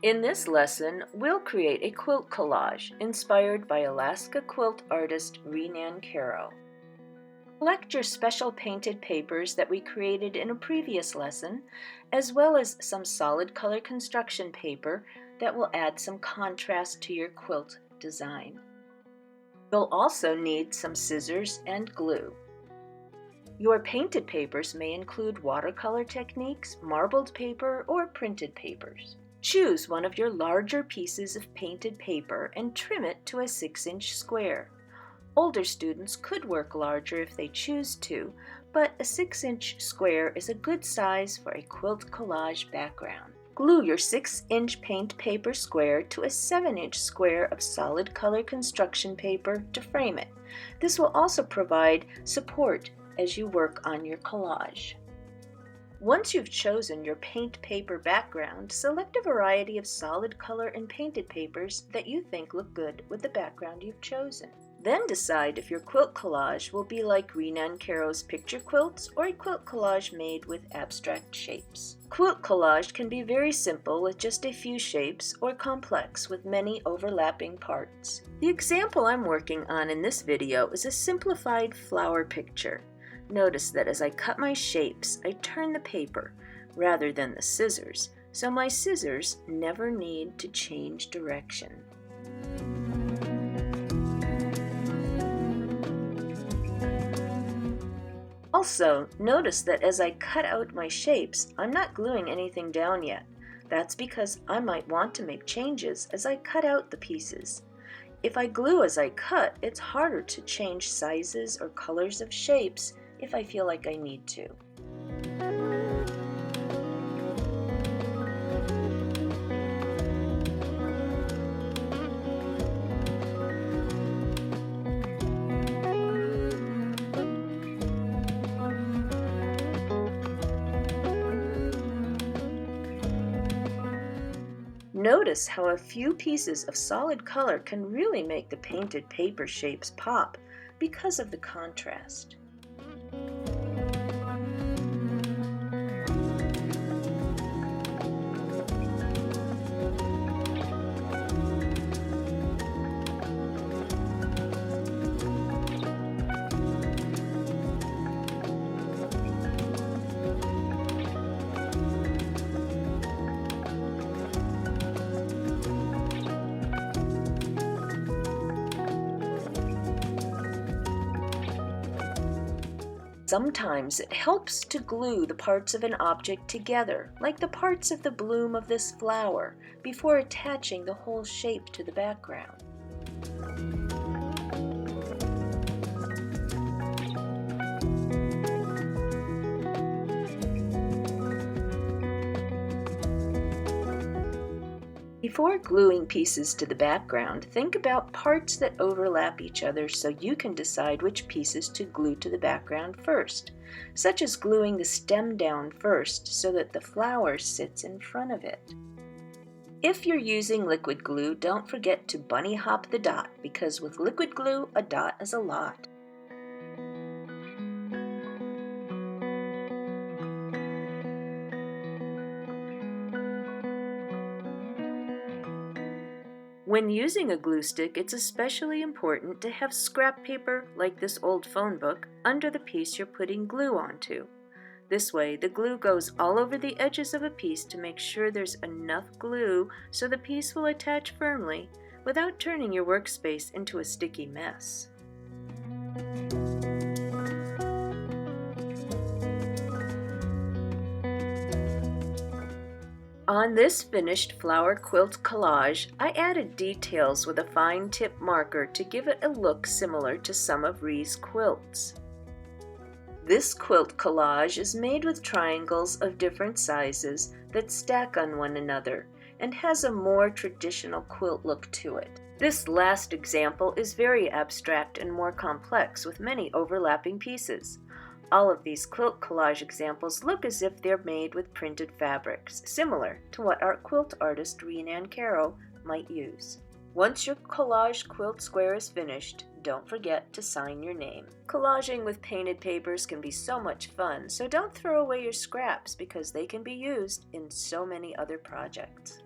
In this lesson, we'll create a quilt collage inspired by Alaska quilt artist Ree Nancarrow. Select your special painted papers that we created in a previous lesson, as well as some solid color construction paper that will add some contrast to your quilt design. You'll also need some scissors and glue. Your painted papers may include watercolor techniques, marbled paper, or printed papers. Choose one of your larger pieces of painted paper and trim it to a 6-inch square. Older students could work larger if they choose to, but a 6-inch square is a good size for a quilt collage background. Glue your 6-inch paint paper square to a 7-inch square of solid color construction paper to frame it. This will also provide support as you work on your collage. Once you've chosen your paint paper background, select a variety of solid color and painted papers that you think look good with the background you've chosen. Then decide if your quilt collage will be like Ree Nancarrow's picture quilts or a quilt collage made with abstract shapes. Quilt collage can be very simple with just a few shapes or complex with many overlapping parts. The example I'm working on in this video is a simplified flower picture. Notice that as I cut my shapes, I turn the paper rather than the scissors, so my scissors never need to change direction. Also, notice that as I cut out my shapes, I'm not gluing anything down yet. That's because I might want to make changes as I cut out the pieces. If I glue as I cut, it's harder to change sizes or colors of shapes if I feel like I need to. Notice how a few pieces of solid color can really make the painted paper shapes pop because of the contrast. Sometimes it helps to glue the parts of an object together, like the parts of the bloom of this flower, before attaching the whole shape to the background. Before gluing pieces to the background, think about parts that overlap each other so you can decide which pieces to glue to the background first, such as gluing the stem down first so that the flower sits in front of it. If you're using liquid glue, don't forget to bunny hop the dot, because with liquid glue, a dot is a lot. When using a glue stick, it's especially important to have scrap paper, like this old phone book, under the piece you're putting glue onto. This way, the glue goes all over the edges of a piece to make sure there's enough glue so the piece will attach firmly without turning your workspace into a sticky mess. On this finished flower quilt collage, I added details with a fine tip marker to give it a look similar to some of Ree's quilts. This quilt collage is made with triangles of different sizes that stack on one another and has a more traditional quilt look to it. This last example is very abstract and more complex with many overlapping pieces. All of these quilt collage examples look as if they're made with printed fabrics, similar to what our quilt artist Ree Nancarrow might use. Once your collage quilt square is finished, don't forget to sign your name. Collaging with painted papers can be so much fun, so don't throw away your scraps because they can be used in so many other projects.